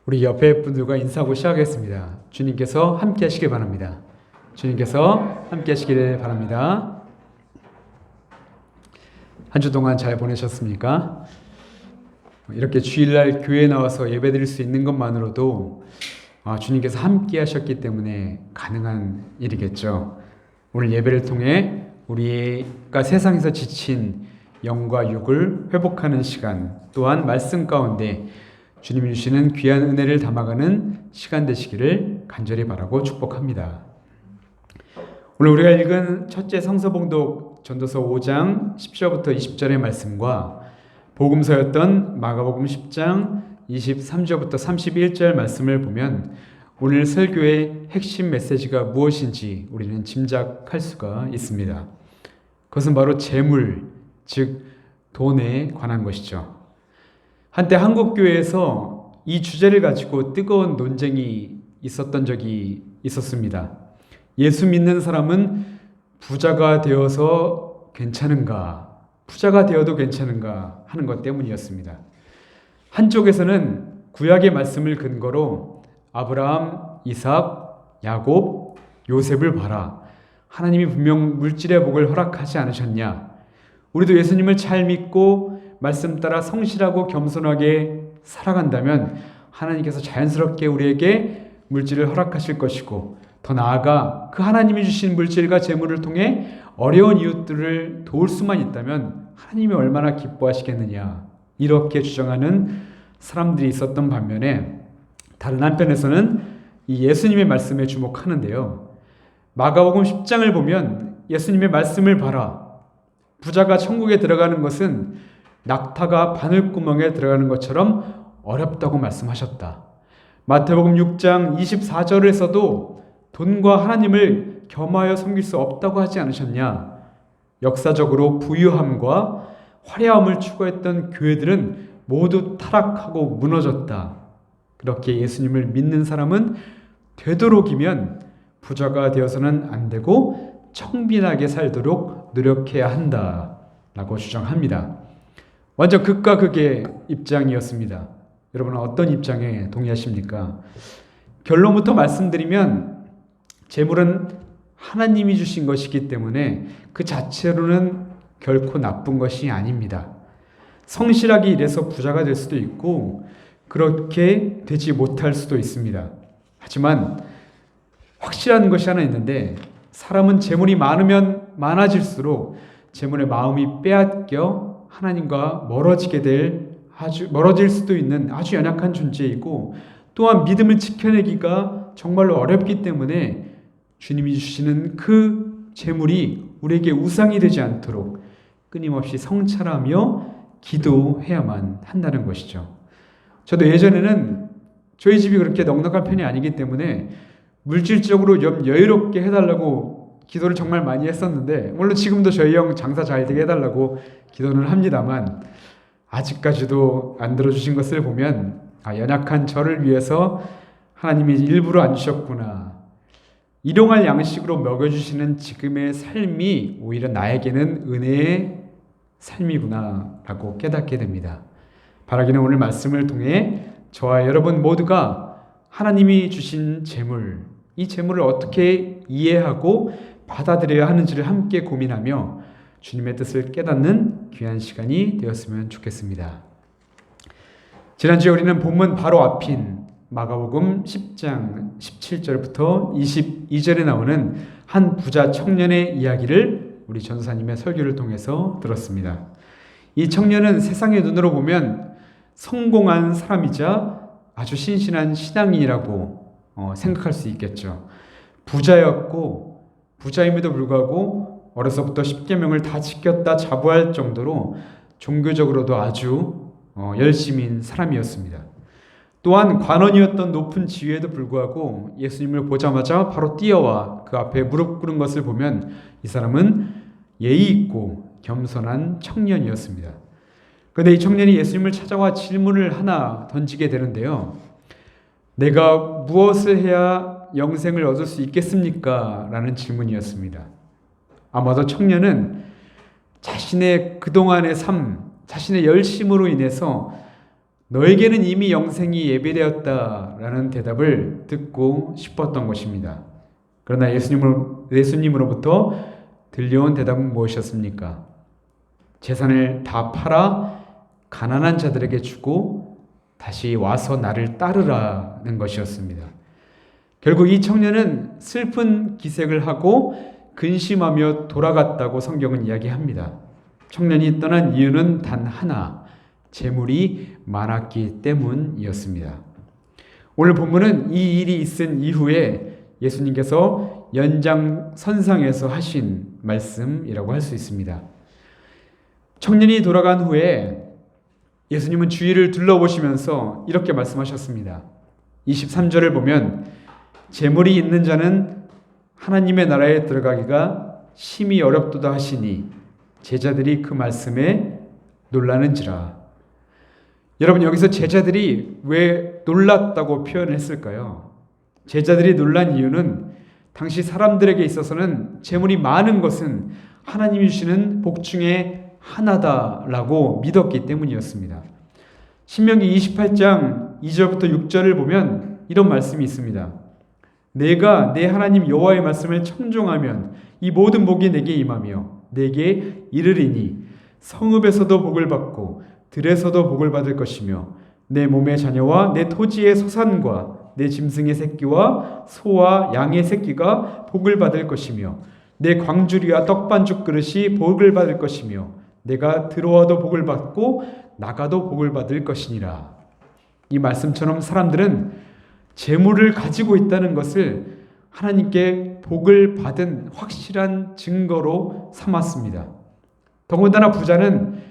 우리 옆에 분들과 인사하고 시작하겠습니다. 주님께서 함께 하시길 바랍니다. 주님께서 함께 하시기를 바랍니다. 한 주 동안 잘 보내셨습니까? 이렇게 주일날 교회에 나와서 예배드릴 수 있는 것만으로도 주님께서 함께 하셨기 때문에 가능한 일이겠죠. 오늘 예배를 통해 우리가 세상에서 지친 영과 육을 회복하는 시간, 또한 말씀 가운데 주님이 주시는 귀한 은혜를 담아가는 시간 되시기를 간절히 바라고 축복합니다. 오늘 우리가 읽은 첫째 성서봉독 전도서 5장 10절부터 20절의 말씀과 복음서였던 마가복음 10장 23절부터 31절 말씀을 보면 오늘 설교의 핵심 메시지가 무엇인지 우리는 짐작할 수가 있습니다. 그것은 바로 재물, 즉 돈에 관한 것이죠. 한때 한국교회에서 이 주제를 가지고 뜨거운 논쟁이 있었던 적이 있었습니다. 예수 믿는 사람은 부자가 되어서 괜찮은가, 부자가 되어도 괜찮은가 하는 것 때문이었습니다. 한쪽에서는 구약의 말씀을 근거로 아브라함, 이삭, 야곱, 요셉을 봐라. 하나님이 분명 물질의 복을 허락하지 않으셨냐? 우리도 예수님을 잘 믿고 말씀 따라 성실하고 겸손하게 살아간다면 하나님께서 자연스럽게 우리에게 물질을 허락하실 것이고, 더 나아가 그 하나님이 주신 물질과 재물을 통해 어려운 이웃들을 도울 수만 있다면 하나님이 얼마나 기뻐하시겠느냐, 이렇게 주장하는 사람들이 있었던 반면에 다른 한편에서는 이 예수님의 말씀에 주목하는데요. 마가복음 10장을 보면 예수님의 말씀을 봐라. 부자가 천국에 들어가는 것은 낙타가 바늘구멍에 들어가는 것처럼 어렵다고 말씀하셨다. 마태복음 6장 24절에서도 돈과 하나님을 겸하여 섬길 수 없다고 하지 않으셨냐? 역사적으로 부유함과 화려함을 추구했던 교회들은 모두 타락하고 무너졌다. 그렇게 예수님을 믿는 사람은 되도록이면 부자가 되어서는 안 되고 청빈하게 살도록 노력해야 한다라고 주장합니다. 완전 극과 극의 입장이었습니다. 여러분은 어떤 입장에 동의하십니까? 결론부터 말씀드리면 재물은 하나님이 주신 것이기 때문에 그 자체로는 결코 나쁜 것이 아닙니다. 성실하게 일해서 부자가 될 수도 있고 그렇게 되지 못할 수도 있습니다. 하지만 확실한 것이 하나 있는데, 사람은 재물이 많으면 많아질수록 재물의 마음이 빼앗겨 하나님과 멀어질 수도 있는 아주 연약한 존재이고, 또한 믿음을 지켜내기가 정말로 어렵기 때문에 주님이 주시는 그 재물이 우리에게 우상이 되지 않도록 끊임없이 성찰하며 기도해야만 한다는 것이죠. 저도 예전에는 저희 집이 그렇게 넉넉한 편이 아니기 때문에 물질적으로 좀 여유롭게 해달라고 기도를 정말 많이 했었는데, 물론 지금도 저희 형 장사 잘 되게 해달라고 기도는 합니다만 아직까지도 안 들어주신 것을 보면 연약한 저를 위해서 하나님이 일부러 안 주셨구나, 일용할 양식으로 먹여주시는 지금의 삶이 오히려 나에게는 은혜의 삶이구나 라고 깨닫게 됩니다. 바라기는 오늘 말씀을 통해 저와 여러분 모두가 하나님이 주신 재물, 이 재물을 어떻게 이해하고 받아들여야 하는지를 함께 고민하며 주님의 뜻을 깨닫는 귀한 시간이 되었으면 좋겠습니다. 지난주에 우리는 본문 바로 앞인 마가복음 10장 17절부터 22절에 나오는 한 부자 청년의 이야기를 우리 전도사님의 설교를 통해서 들었습니다. 이 청년은 세상의 눈으로 보면 성공한 사람이자 아주 신실한 신앙인이라고 생각할 수 있겠죠. 부자였고, 부자임에도 불구하고 어려서부터 십계명을 다 지켰다 자부할 정도로 종교적으로도 아주 열심인 사람이었습니다. 또한 관원이었던 높은 지위에도 불구하고 예수님을 보자마자 바로 뛰어와 그 앞에 무릎 꿇은 것을 보면 이 사람은 예의 있고 겸손한 청년이었습니다. 그런데 이 청년이 예수님을 찾아와 질문을 하나 던지게 되는데요. 내가 무엇을 해야 영생을 얻을 수 있겠습니까? 라는 질문이었습니다. 아마도 청년은 자신의 그동안의 삶, 자신의 열심으로 인해서 너에게는 이미 영생이 예비되었다라는 대답을 듣고 싶었던 것입니다. 그러나 예수님으로부터 들려온 대답은 무엇이었습니까? 재산을 다 팔아 가난한 자들에게 주고 다시 와서 나를 따르라는 것이었습니다. 결국 이 청년은 슬픈 기색을 하고 근심하며 돌아갔다고 성경은 이야기합니다. 청년이 떠난 이유는 단 하나, 재물이 많았기 때문이었습니다. 오늘 본문은 이 일이 있은 이후에 예수님께서 연장선상에서 하신 말씀이라고 할 수 있습니다. 청년이 돌아간 후에 예수님은 주위를 둘러보시면서 이렇게 말씀하셨습니다. 23절을 보면 재물이 있는 자는 하나님의 나라에 들어가기가 심히 어렵도다 하시니 제자들이 그 말씀에 놀라는지라. 여러분, 여기서 제자들이 왜 놀랐다고 표현했을까요? 제자들이 놀란 이유는 당시 사람들에게 있어서는 재물이 많은 것은 하나님이 주시는 복 중에 하나다라고 믿었기 때문이었습니다. 신명기 28장 2절부터 6절을 보면 이런 말씀이 있습니다. 내가 내 하나님 여호와의 말씀을 청종하면 이 모든 복이 내게 임하며 내게 이르리니 성읍에서도 복을 받고 들에서도 복을 받을 것이며 내 몸의 자녀와 내 토지의 소산과 내 짐승의 새끼와 소와 양의 새끼가 복을 받을 것이며 내 광주리와 떡반죽 그릇이 복을 받을 것이며 내가 들어와도 복을 받고 나가도 복을 받을 것이니라. 이 말씀처럼 사람들은 재물을 가지고 있다는 것을 하나님께 복을 받은 확실한 증거로 삼았습니다. 더군다나 부자는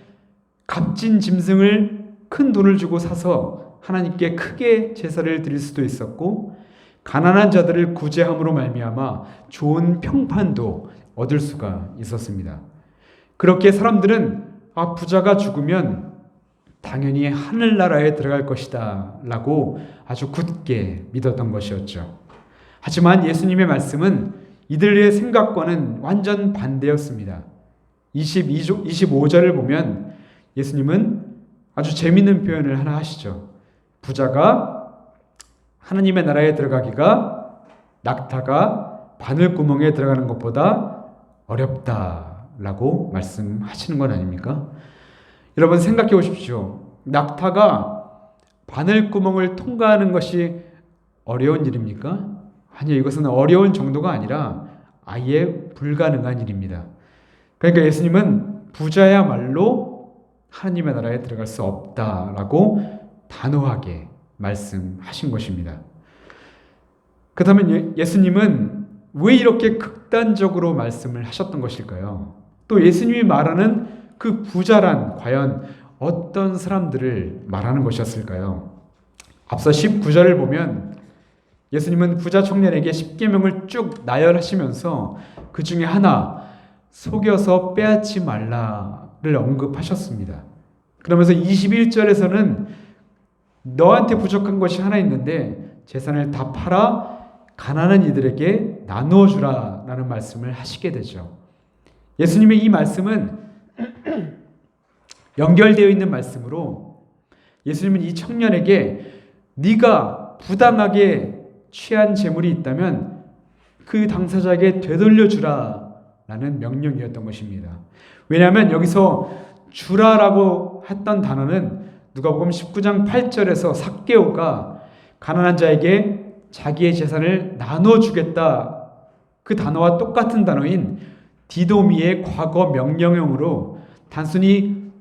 값진 짐승을 큰 돈을 주고 사서 하나님께 크게 제사를 드릴 수도 있었고, 가난한 자들을 구제함으로 말미암아 좋은 평판도 얻을 수가 있었습니다. 그렇게 사람들은 부자가 죽으면 당연히 하늘나라에 들어갈 것이다 라고 아주 굳게 믿었던 것이었죠. 하지만 예수님의 말씀은 이들의 생각과는 완전 반대였습니다. 25절을 보면 예수님은 아주 재미있는 표현을 하나 하시죠. 부자가 하나님의 나라에 들어가기가 낙타가 바늘구멍에 들어가는 것보다 어렵다라고 말씀하시는 건 아닙니까? 여러분 생각해 보십시오. 낙타가 바늘구멍을 통과하는 것이 어려운 일입니까? 아니요, 이것은 어려운 정도가 아니라 아예 불가능한 일입니다. 그러니까 예수님은 부자야말로 하나님의 나라에 들어갈 수 없다라고 단호하게 말씀하신 것입니다. 그렇다면 예수님은 왜 이렇게 극단적으로 말씀을 하셨던 것일까요? 또 예수님이 말하는 그 부자란 과연 어떤 사람들을 말하는 것이었을까요? 앞서 19절을 보면 예수님은 부자 청년에게 10계명을 쭉 나열하시면서 그 중에 하나, 속여서 빼앗지 말라를 언급하셨습니다. 그러면서 21절에서는 너한테 부족한 것이 하나 있는데 재산을 다 팔아 가난한 이들에게 나누어 주라 라는 말씀을 하시게 되죠. 예수님의 이 말씀은 연결되어 있는 말씀으로 예수님은 이 청년에게 네가 부당하게 취한 재물이 있다면 그 당사자에게 되돌려 주라 라는 명령이었던 것입니다. 왜냐하면 여기서 주라라고 했던 단어는 누가복음 19장 8절에서 삭개오가 가난한 자에게 자기의 재산을 나눠주겠다, 그 단어와 똑같은 단어인 디도미의 과거 명령형으로 단순히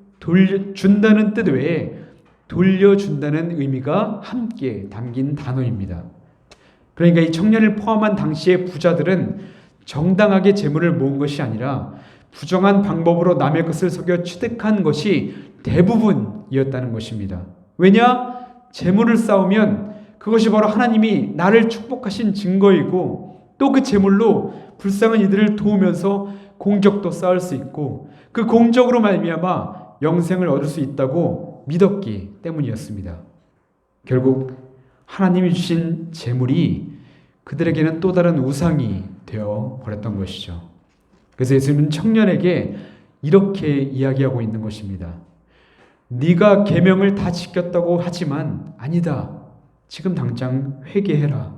준다는 뜻 외에 돌려준다는 의미가 함께 담긴 단어입니다. 그러니까 이 청년을 포함한 당시의 부자들은 정당하게 재물을 모은 것이 아니라 부정한 방법으로 남의 것을 속여 취득한 것이 대부분이었다는 것입니다. 왜냐? 재물을 쌓으면 그것이 바로 하나님이 나를 축복하신 증거이고, 또 그 재물로 불쌍한 이들을 도우면서 공적도 쌓을 수 있고 그 공적으로 말미암아 영생을 얻을 수 있다고 믿었기 때문이었습니다. 결국 하나님이 주신 재물이 그들에게는 또 다른 우상이 되어 버렸던 것이죠. 그래서 예수님은 청년에게 이렇게 이야기하고 있는 것입니다. 네가 계명을 다 지켰다고 하지만 아니다. 지금 당장 회개해라.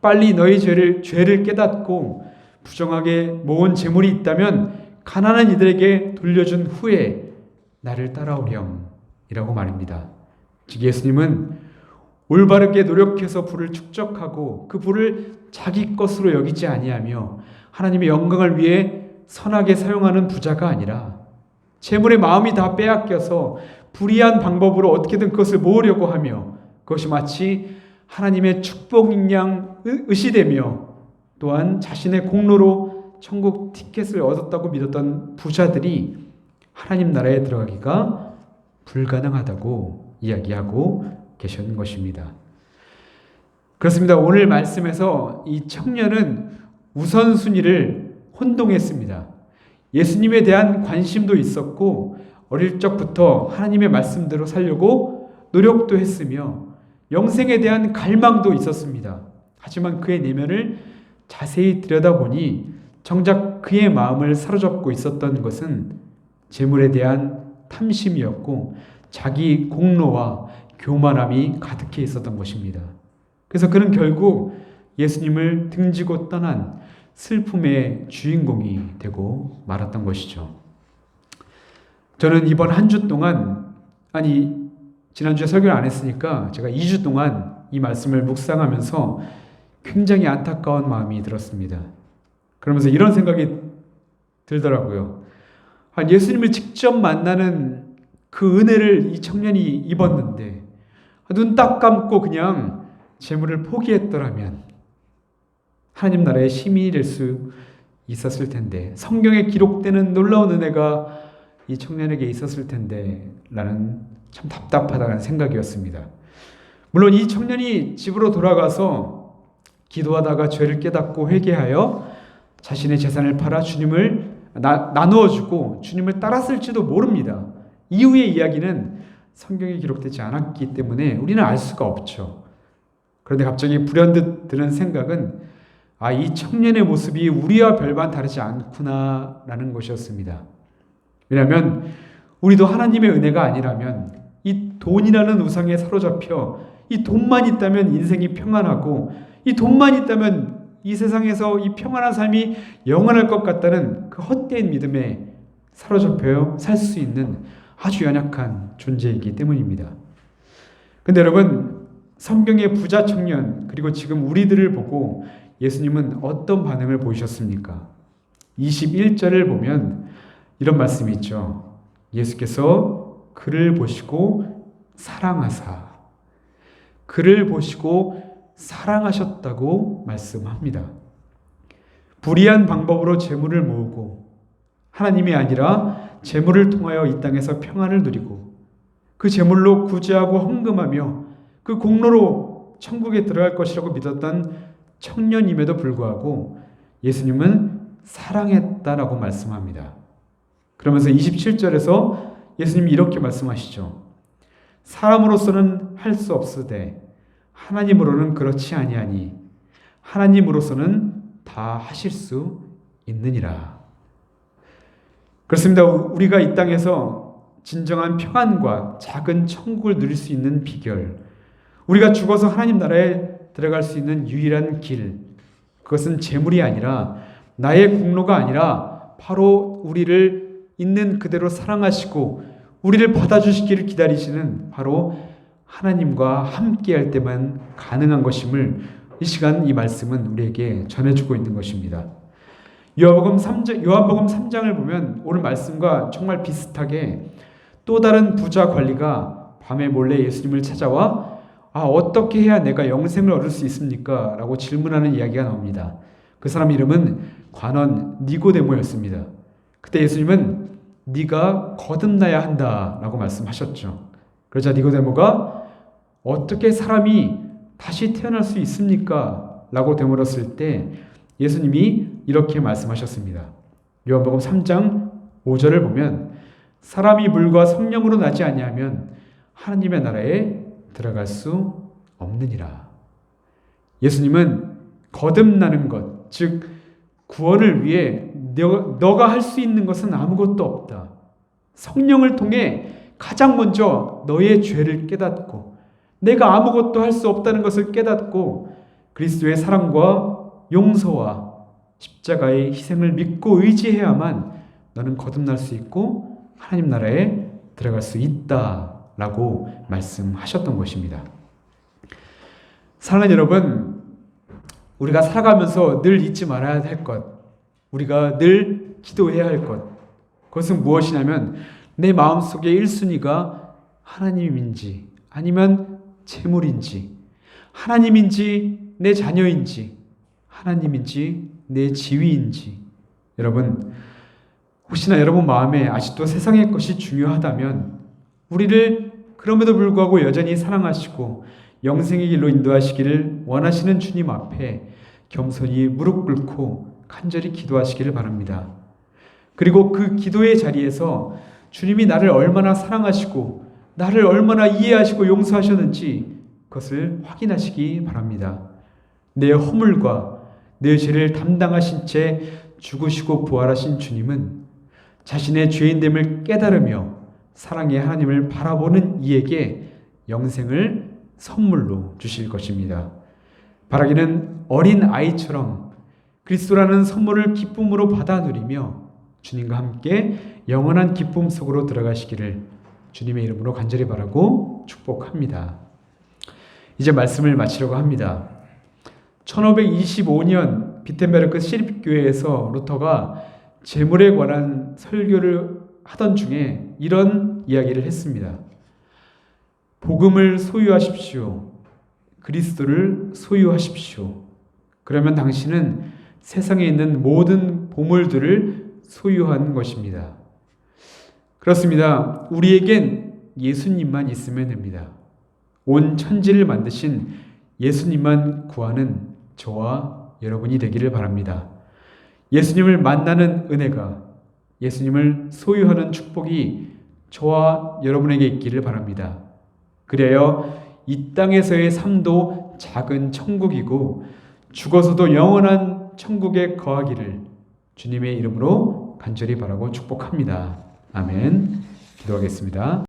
빨리 너희 죄를 깨닫고 부정하게 모은 재물이 있다면 가난한 이들에게 돌려준 후에 나를 따라오렴 이라고 말입니다. 즉 예수님은 올바르게 노력해서 부를 축적하고 그 부를 자기 것으로 여기지 아니하며 하나님의 영광을 위해 선하게 사용하는 부자가 아니라 재물의 마음이 다 빼앗겨서 불의한 방법으로 어떻게든 그것을 모으려고 하며 그것이 마치 하나님의 축복인 양 의시되며 또한 자신의 공로로 천국 티켓을 얻었다고 믿었던 부자들이 하나님 나라에 들어가기가 불가능하다고 이야기하고 계시는 것입니다. 그렇습니다. 오늘 말씀에서 이 청년은 우선순위를 혼동했습니다. 예수님에 대한 관심도 있었고 어릴 적부터 하나님의 말씀대로 살려고 노력도 했으며 영생에 대한 갈망도 있었습니다. 하지만 그의 내면을 자세히 들여다보니 정작 그의 마음을 사로잡고 있었던 것은 재물에 대한 탐심이었고 자기 공로와 교만함이 가득해 있었던 것입니다. 그래서 그는 결국 예수님을 등지고 떠난 슬픔의 주인공이 되고 말았던 것이죠. 저는 이번 한 주 동안, 지난주에 설교를 안 했으니까 제가 2주 동안 이 말씀을 묵상하면서 굉장히 안타까운 마음이 들었습니다. 그러면서 이런 생각이 들더라고요. 예수님을 직접 만나는 그 은혜를 이 청년이 입었는데 눈 딱 감고 그냥 재물을 포기했더라면 하나님 나라의 시민이 될 수 있었을 텐데, 성경에 기록되는 놀라운 은혜가 이 청년에게 있었을 텐데 라는 참 답답하다는 생각이었습니다. 물론 이 청년이 집으로 돌아가서 기도하다가 죄를 깨닫고 회개하여 자신의 재산을 팔아 주님을 나누어 주고 주님을 따랐을지도 모릅니다. 이후의 이야기는 성경에 기록되지 않았기 때문에 우리는 알 수가 없죠. 그런데 갑자기 불현듯 드는 생각은 이 청년의 모습이 우리와 별반 다르지 않구나라는 것이었습니다. 왜냐하면 우리도 하나님의 은혜가 아니라면 이 돈이라는 우상에 사로잡혀 이 돈만 있다면 인생이 평안하고 이 돈만 있다면 이 세상에서 이 평안한 삶이 영원할 것 같다는 그 헛된 믿음에 사로잡혀 살 수 있는 아주 연약한 존재이기 때문입니다. 근데 여러분, 성경의 부자 청년 그리고 지금 우리들을 보고 예수님은 어떤 반응을 보이셨습니까? 21절을 보면 이런 말씀이 있죠. 예수께서 그를 보시고 사랑하사, 그를 보시고 사랑하셨다고 말씀합니다. 불의한 방법으로 재물을 모으고 하나님이 아니라 재물을 통하여 이 땅에서 평안을 누리고 그 재물로 구제하고 헌금하며 그 공로로 천국에 들어갈 것이라고 믿었던 청년임에도 불구하고 예수님은 사랑했다라고 말씀합니다. 그러면서 27절에서 예수님이 이렇게 말씀하시죠. 사람으로서는 할 수 없으되 하나님으로는 그렇지 아니하니 하나님으로서는 다 하실 수 있느니라. 그렇습니다. 우리가 이 땅에서 진정한 평안과 작은 천국을 누릴 수 있는 비결, 우리가 죽어서 하나님 나라에 들어갈 수 있는 유일한 길, 그것은 재물이 아니라 나의 공로가 아니라 바로 우리를 있는 그대로 사랑하시고 우리를 받아주시기를 기다리시는 바로 하나님과 함께할 때만 가능한 것임을 이 시간 이 말씀은 우리에게 전해주고 있는 것입니다. 요한복음 3장을 보면 오늘 말씀과 정말 비슷하게 또 다른 부자 관리가 밤에 몰래 예수님을 찾아와 어떻게 해야 내가 영생을 얻을 수 있습니까? 라고 질문하는 이야기가 나옵니다. 그 사람 이름은 관원 니고데모였습니다. 그때 예수님은 네가 거듭나야 한다 라고 말씀하셨죠. 그러자 니고데모가 어떻게 사람이 다시 태어날 수 있습니까? 라고 되물었을 때 예수님이 이렇게 말씀하셨습니다. 요한복음 3장 5절을 보면 사람이 물과 성령으로 나지 아니하면 하나님의 나라에 들어갈 수 없느니라. 예수님은 거듭나는 것, 즉 구원을 위해 너가 할 수 있는 것은 아무것도 없다. 성령을 통해 가장 먼저 너의 죄를 깨닫고 내가 아무것도 할 수 없다는 것을 깨닫고 그리스도의 사랑과 용서와 십자가의 희생을 믿고 의지해야만 너는 거듭날 수 있고 하나님 나라에 들어갈 수 있다라고 말씀하셨던 것입니다. 사랑하는 여러분, 우리가 살아가면서 늘 잊지 말아야 할 것, 우리가 늘 기도해야 할 것, 그것은 무엇이냐면 내 마음속의 1순위가 하나님인지 아니면 재물인지, 하나님인지 내 자녀인지, 하나님인지 내 지위인지. 여러분, 혹시나 여러분 마음에 아직도 세상의 것이 중요하다면 우리를 그럼에도 불구하고 여전히 사랑하시고 영생의 길로 인도하시기를 원하시는 주님 앞에 겸손히 무릎 꿇고 간절히 기도하시기를 바랍니다. 그리고 그 기도의 자리에서 주님이 나를 얼마나 사랑하시고 나를 얼마나 이해하시고 용서하셨는지 그것을 확인하시기 바랍니다. 내 허물과 내 죄를 담당하신 채 죽으시고 부활하신 주님은 자신의 죄인됨을 깨달으며 사랑의 하나님을 바라보는 이에게 영생을 선물로 주실 것입니다. 바라기는 어린 아이처럼 그리스도라는 선물을 기쁨으로 받아 누리며 주님과 함께 영원한 기쁨 속으로 들어가시기를 주님의 이름으로 간절히 바라고 축복합니다. 이제 말씀을 마치려고 합니다. 1525년 비텐베르크 시립교회에서 루터가 재물에 관한 설교를 하던 중에 이런 이야기를 했습니다. 복음을 소유하십시오. 그리스도를 소유하십시오. 그러면 당신은 세상에 있는 모든 보물들을 소유한 것입니다. 그렇습니다. 우리에겐 예수님만 있으면 됩니다. 온 천지를 만드신 예수님만 구하는 저와 여러분이 되기를 바랍니다. 예수님을 만나는 은혜가, 예수님을 소유하는 축복이 저와 여러분에게 있기를 바랍니다. 그래야 이 땅에서의 삶도 작은 천국이고 죽어서도 영원한 천국에 거하기를 주님의 이름으로 간절히 바라고 축복합니다. 아멘. 기도하겠습니다.